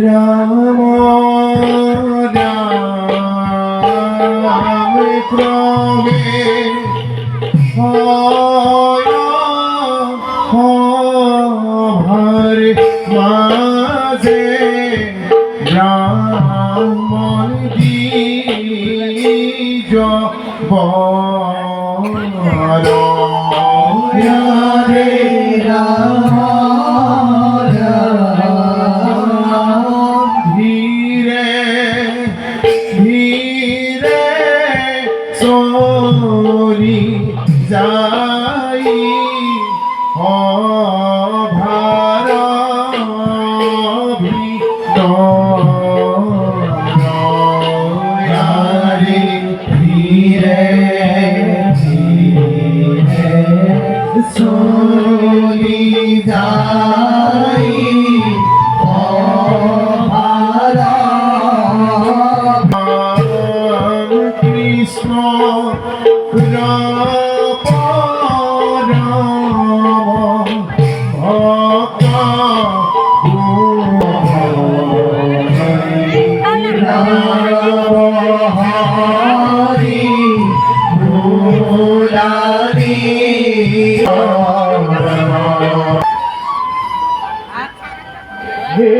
রাম রাম ক্রমে হর মাঝে রাম দ্বিজ বর রে রাম যাই অভার ভিতরে ধীরে ধীরে চলি যাই অভার কৃষ্ণ হে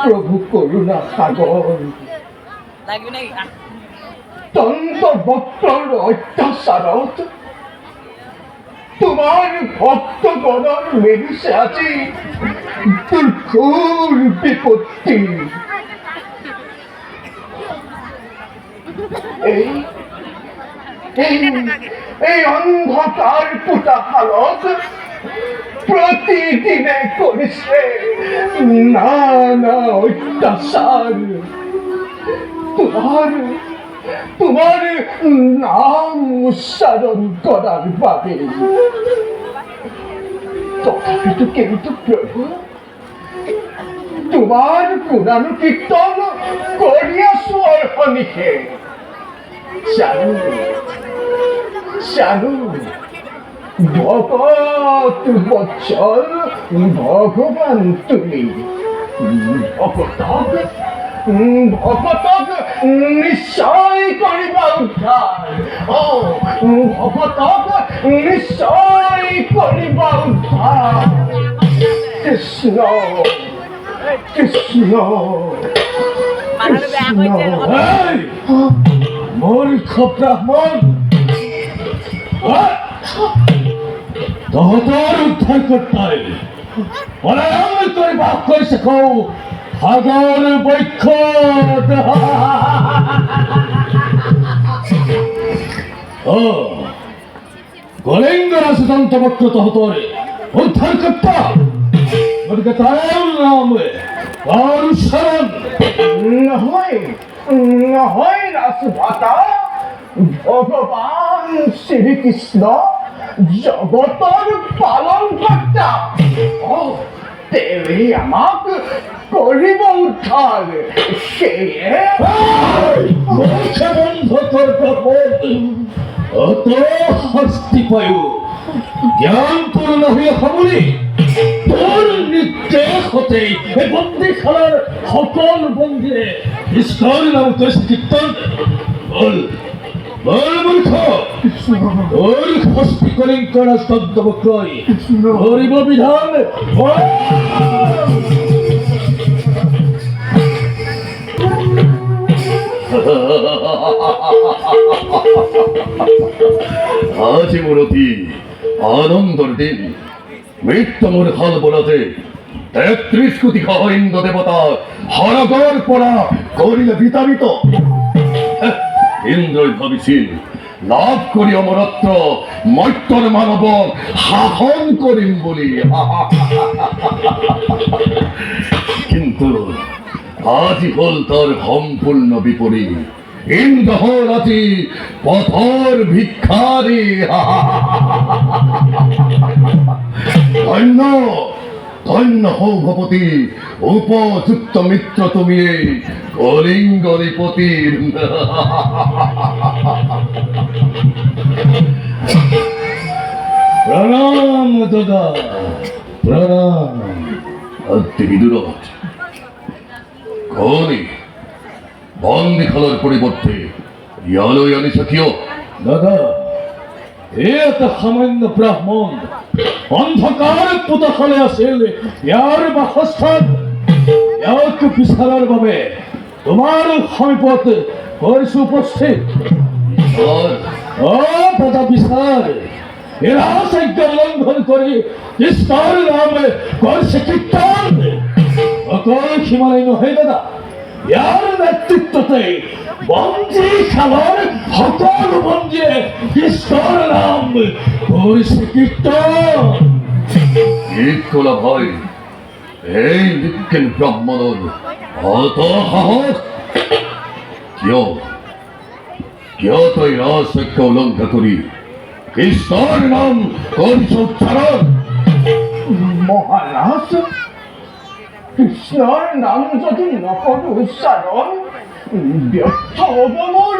প্রভু করুণা সাগর তন্ত বক্তর অত্যাচারত তোমার ভক্তগণর মেরুষে আছে দুর্ঘোর বিপত্তি। এই অন্ধকার পুটা হালত প্রতিদিনে করেছে নানা অত্যাচার। তোমার নাম উচ্চারণ করার বাবে তথাপি তো কিন্তু প্রভু তোমার পুরাণ কীর্তন করিয়া স্বর্ণিকে চালু চালু ভগত বৎসল ভগবান তুমি ভগতক নিশ্চয় করিবা উদ্ধার। ও ভগতক নিশ্চয় করিবা উদ্ধার। কৃষ্ণ কৃষ্ণ মূর্খ ব্রাহ্মণ তোর উদ্ধার করতে পরায়ণ করে বাপ করে শেখো হাজার বৈক্ষ ও কলিঙ্গ রাজতন্ত্র বক্রত হতরে উদ্ধার করতা ওদিকে তার নাম অনুসরণ নহয় নহয় রাজভাতা ভগবান শ্রীকৃষ্ণ জগতর পালন কর্তা তেরে আমাক করিব উদ্ধার। সে বন্ধ অত হস্তি পায়ু জ্ঞান পূর্ণ হয়ে খবরে তোর নির্দেশ হতে বন্দিখানার সকল বন্দিরে ইস্কন নাম কৃষ্ণ কীর্তন বল বল মূর্খ তোর হস্তি কলিঙ্কর স্তব্ধ বক্রয় হরিব বিধান আজ মূরতি আনন্দর দিন মৃত্যুর হাল বলাতে ৩৩ কোটি ইন্দ্র দেবতা হরগর পড়া করিলে বিতাড়িত। ইন্দ্রই ভাবিছিল লাভ করি অমরত্ব, মৈত্তর মানব শাসন করিম বলি। কিন্তু আজি হল তার সম্পূর্ণ বিপরীত। ইন্দ্র হল আজি পথর ভিক্ষারী। ধন্য ধন্য হৌ ভূপতি, উপযুক্ত মিত্র তুমি এই কলিঙ্গ নৃপতির। প্রণাম দাদা, প্রণাম। বিদুরথ কোনি বন্দি খোলার পরিবর্তে ইয়ালোই আনিস কিয়? দাদা, এটা সামান্য ব্রাহ্মণ অন্ধকার পুতহলে আছিল ইয়াৰ বাসস্থান। ইয়াক বিচাৰৰ বাবে তোমাৰ সমীপত কৰিছো উপস্থিত। অ দাদা বিচাৰ, এরা আজ্ঞা উল্লংঘন কৰি কৃষ্ণৰ নামে কৰিছে কীৰ্তন। অকল সিমানেই নহয় দাদা, ইয়াৰ নেতৃত্বতে বন্দী খালৰ সকলো বন্দীয়ে কৃষ্ণৰ নাম কৰিছে কীৰ্তন। কি কলা ভাই, এই নিক্ষিণ ব্রাহ্মণৰ অত সাহস? কিয় কিয় তই ৰাজশক্য উলংঘা কৰি কৃষ্ণৰ নাম কৰিছ উচ্চাৰণ? মহারাজ, কৃষ্ণৰ নাম যদি নকৰো উচ্চাৰণ, ব্যৰ্থ হ'ব মোৰ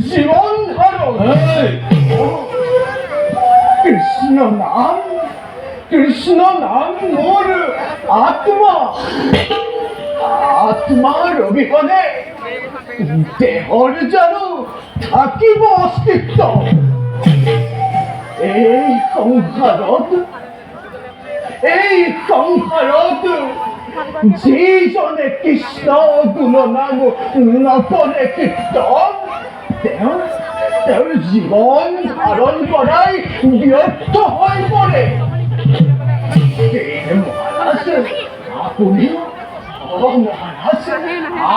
জীৱন ধাৰণ। কৃষ্ণ নাম মোৰ আত্মা, আত্মাৰ অবিহনে দেহৰ জানো থাকিব অস্তিত্ব? এই সংসাৰত যিজনে কৃষ্ণ গুণনাম নকৰে কীৰ্তন, তেওঁৰ জীৱন ধাৰণ কৰাই ব্যৰ্থ হৈ পৰে। মহাৰাজ,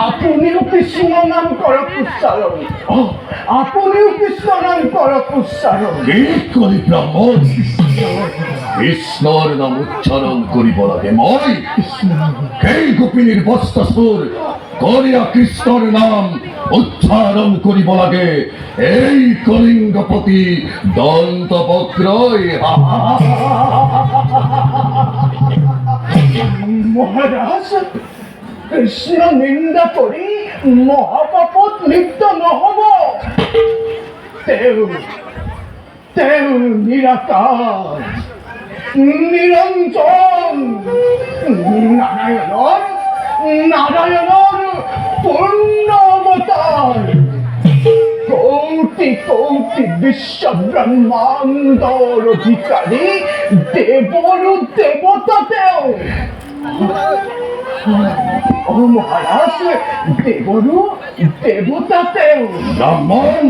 আপুনিও কৃষ্ণ নাম কৰক উচ্চাৰণ। আপুনিও কৃষ্ণ নাম কৰক উচ্চাৰণ। কি কৰি ব্ৰাহ্মণ কৃষ্ণৰ নাম উচ্চাৰণ কৰিব লাগে? মই সেই গোপিনীৰ বস্ত্ৰচুৰ কৰিয়া কৃষ্ণৰ নাম উচ্চাৰণ কৰিব লাগে এই কলিঙ্গপতি দন্তবক্ৰই। মহারাজ, কৃষ্ণ নিন্দা কৰি মহাপাপত লিপ্ত নহব। তেওঁ নিৰাকাৰ নিৰঞ্জন, নাৰায়ণৰ পূৰ্ণ অৱতাৰ। কোটি কোটি বিশ্ব ব্ৰহ্মাণ্ডৰ অধিকাৰী দেৱৰো দেৱতা তেওঁ। মহাৰাজ, দেৱৰো দেৱতা তেওঁ। ব্ৰাহ্মণ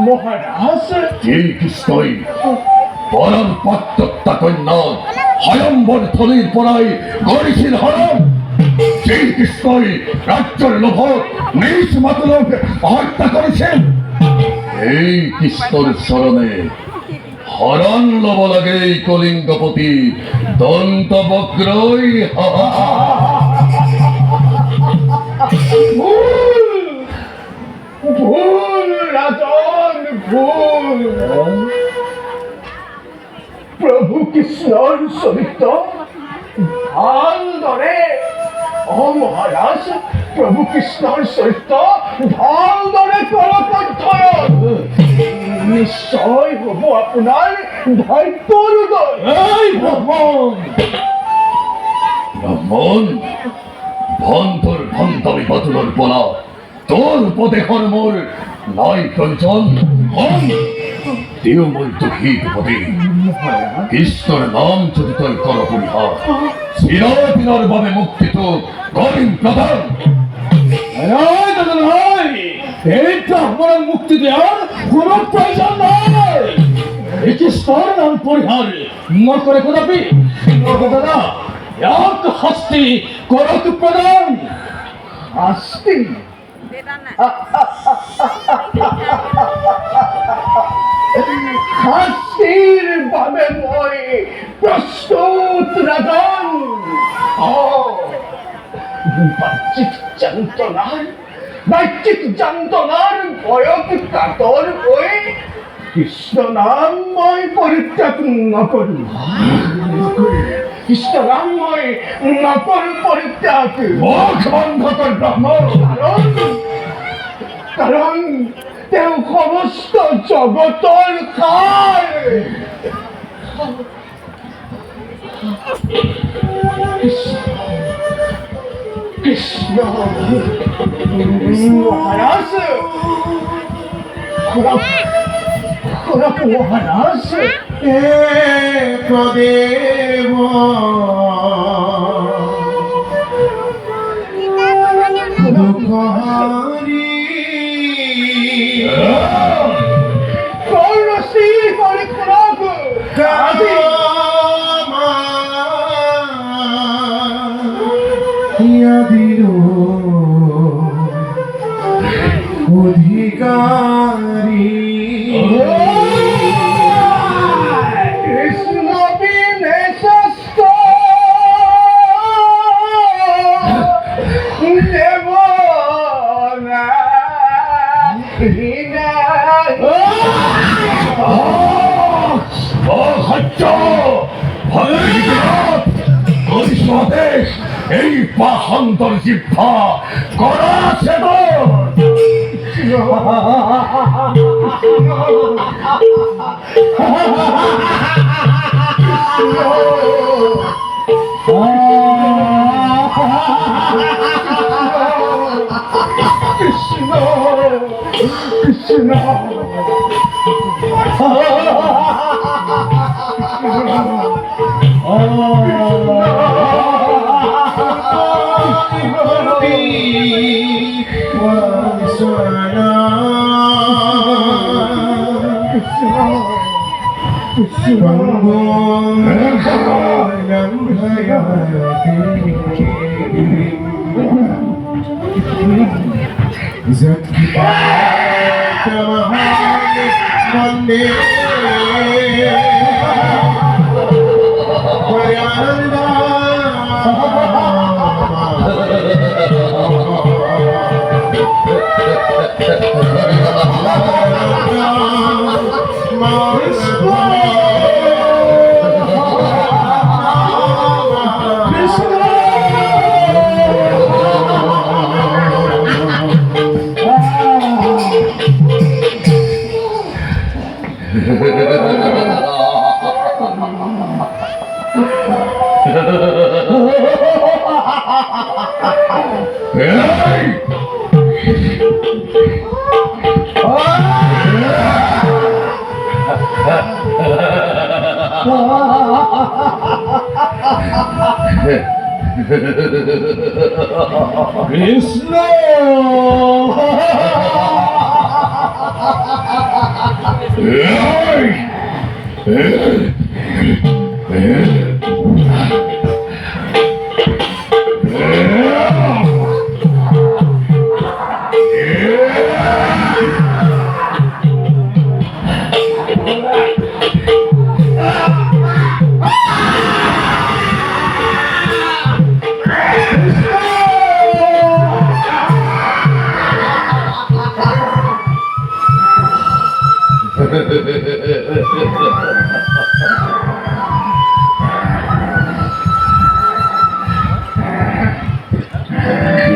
মহাৰাজ, শ্ৰীকৃষ্ণই পৰম পাত্ৰতা কন্যা স্বয়ম্বৰ থলীৰ পৰাই কৰিছিল হৰণ। শ্ৰীকৃষ্ণই ৰাজ্যৰ লোভত নিজ মাতলক হত্যা কৰিছিল। এই কৃষ্ণৰ চৰণে হৰণ ল'ব লাগে এই কলিঙ্গপতি দন্তবক্ৰই। ভুল ৰাজন, ভুল। প্ৰভু কৃষ্ণৰ চৰিত্ৰ ভালদৰে, মহাৰাজ, প্ৰভু কৃষ্ণৰ চৰিত্ৰ ভালদৰে কৰক অধ্যয়ন। নিশ্চয় হ'ব আপোনাৰ ভাগ্যৰ উদয়। ব্ৰাহ্মণ ভন্তৰ ভন্তামি বাতুলৰ পৰা তোৰ উপদেশৰ মোৰ নাই প্ৰয়োজন। তেওঁ মই দুখী ভূপতি, কৃষ্ণৰ নাম যদি তই কৰ পৰিহাৰ, চিৰদিনৰ বাবে মুক্তিটো কৰিম প্ৰদান। এই ব্ৰাহ্মণক মুক্তি দিয়াৰ কোনো প্ৰয়োজন নাই। কৃষ্ণৰ নাম পৰিহাৰ নকৰে কদাপি। দাদা, ইয়াক শাস্তি কৰক প্ৰদান। শাস্তি? হাসির বাবে মই প্রস্তুত রাজন। বাহ্যিক যন্ত্রণার ভয়ত কাতর হয়ে কৃষ্ণ নামময় পরিত্যাগ নকরি। কৃষ্ণ নামময় নকর পরিত্যাগ। মুখ বন্ধ কর ব্রাহ্মণ। কারণ তেও সমস্ত জগতর কাল। কৃষ্ণ মহারাজ, খোরাক মহারাজ, প্রদেব দুঃখহারি কৌরসী পরিক্রম কাজী অধিকারী কৃষ্ণ বিনেশস্ত দেব না এই পাহান্তর জিহ্বা করা সেবন। কৃষ্ণ কৃষ্ণ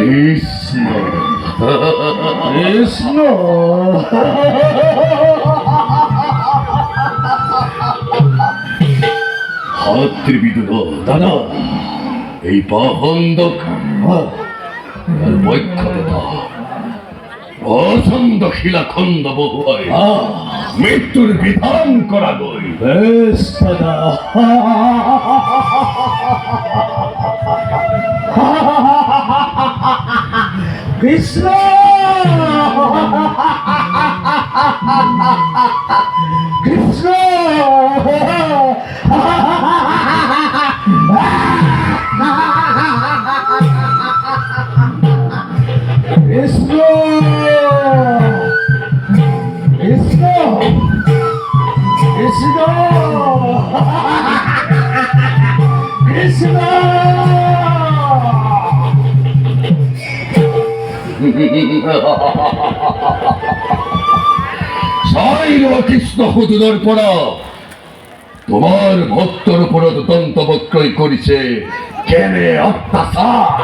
কৃষ্ণ কৃষ্ণ হাতৃবিদুর দাদা এই পাহন্দক আর বৈক্ষতা অছন্দ শিলাখণ্ড বহু হয় মৃত্যুর বিধান করা গই। বেশ দাদা কৃষ্ণ কৃষ্ণ কৃষ্ণ কৃষ্ণ কৃষ্ণ সাইল কৃষ্ণ হুজুরের পড়া তোমার ভক্তর উপর দন্ত বক্রয় করেছে কেনে অত্যাচার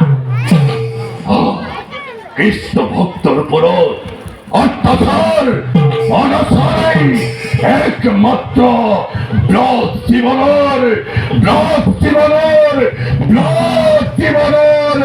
কৃষ্ণ ভক্তর উপর অত্যাচার অনাচার একমাত্র ব্রত জীবনের ব্রত জীবনের ব্রত জীবনের